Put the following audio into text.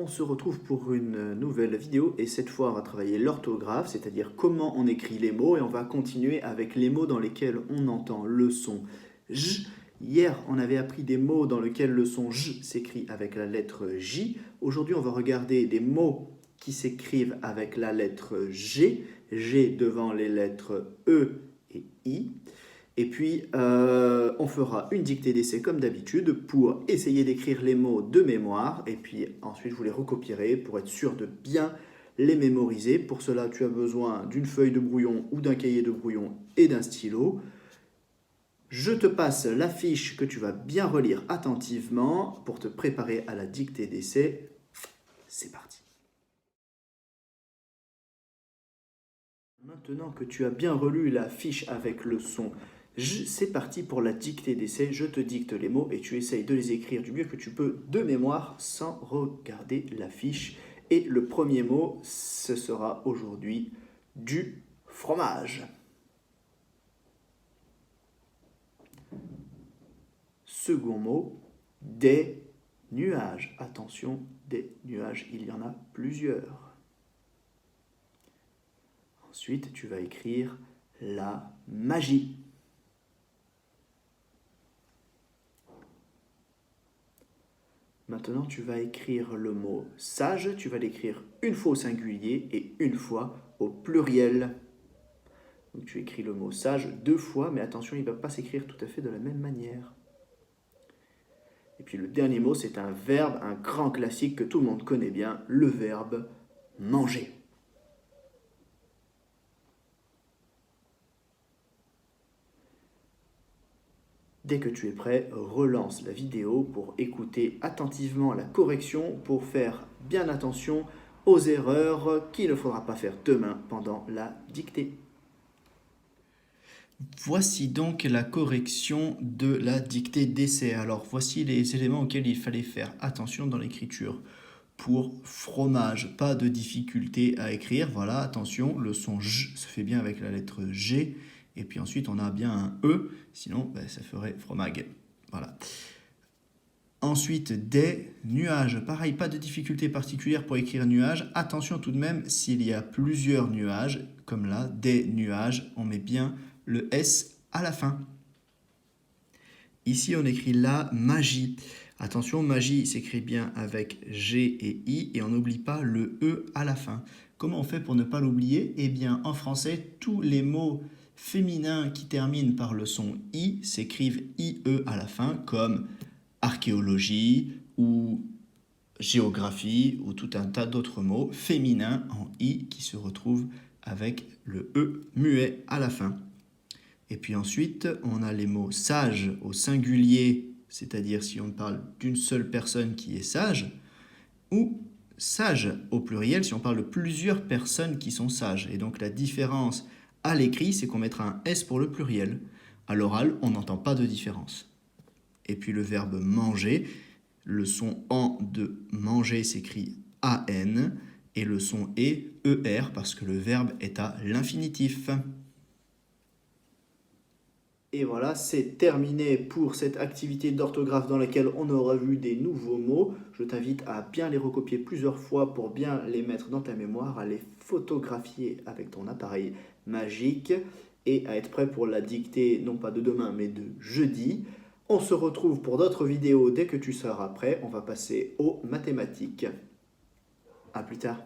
On se retrouve pour une nouvelle vidéo et cette fois on va travailler l'orthographe, c'est-à-dire comment on écrit les mots et on va continuer avec les mots dans lesquels on entend le son J. Hier on avait appris des mots dans lesquels le son J s'écrit avec la lettre J. Aujourd'hui on va regarder des mots qui s'écrivent avec la lettre G, G devant les lettres E et I. Et puis, on fera une dictée d'essai comme d'habitude pour essayer d'écrire les mots de mémoire. Et puis ensuite, vous les recopierez pour être sûr de bien les mémoriser. Pour cela, tu as besoin d'une feuille de brouillon ou d'un cahier de brouillon et d'un stylo. Je te passe la fiche que tu vas bien relire attentivement pour te préparer à la dictée d'essai. C'est parti. Maintenant que tu as bien relu la fiche avec le son J, c'est parti pour la dictée d'essai. Je te dicte les mots et tu essayes de les écrire du mieux que tu peux de mémoire sans regarder la fiche. Et le premier mot, ce sera aujourd'hui du fromage. Second mot, des nuages. Attention, des nuages, il y en a plusieurs. Ensuite, tu vas écrire la magie. Maintenant, tu vas écrire le mot sage. Tu vas l'écrire une fois au singulier et une fois au pluriel. Donc, tu écris le mot sage deux fois, mais attention, il ne va pas s'écrire tout à fait de la même manière. Et puis le dernier mot, c'est un verbe, un grand classique que tout le monde connaît bien, le verbe manger. Dès que tu es prêt, relance la vidéo pour écouter attentivement la correction, pour faire bien attention aux erreurs qu'il ne faudra pas faire demain pendant la dictée. Voici donc la correction de la dictée d'essai. Alors voici les éléments auxquels il fallait faire attention dans l'écriture. Pour fromage, pas de difficulté à écrire. Voilà, attention, le son J se fait bien avec la lettre G. Et puis ensuite, on a bien un E, sinon ça ferait fromage. Voilà. Ensuite, des nuages. Pareil, pas de difficulté particulière pour écrire nuages. Attention tout de même, s'il y a plusieurs nuages, comme là, des nuages, on met bien le S à la fin. Ici, on écrit la magie. Attention, magie s'écrit bien avec G et I et on n'oublie pas le E à la fin. Comment on fait pour ne pas l'oublier? Eh bien, en français, tous les mots féminins qui terminent par le son I s'écrivent IE à la fin, comme archéologie ou géographie ou tout un tas d'autres mots féminins en I qui se retrouvent avec le E muet à la fin. Et puis ensuite, on a les mots sage au singulier, c'est-à-dire si on parle d'une seule personne qui est sage, ou sage au pluriel si on parle de plusieurs personnes qui sont sages. Et donc la différence à l'écrit, c'est qu'on mettra un S pour le pluriel. À l'oral, on n'entend pas de différence. Et puis le verbe manger, le son en de manger s'écrit AN et le son ER parce que le verbe est à l'infinitif. Et voilà, c'est terminé pour cette activité d'orthographe dans laquelle on aura vu des nouveaux mots. Je t'invite à bien les recopier plusieurs fois pour bien les mettre dans ta mémoire, à les photographier avec ton appareil magique et à être prêt pour la dictée, non pas de demain, mais de jeudi. On se retrouve pour d'autres vidéos dès que tu seras prêt. On va passer aux mathématiques. À plus tard.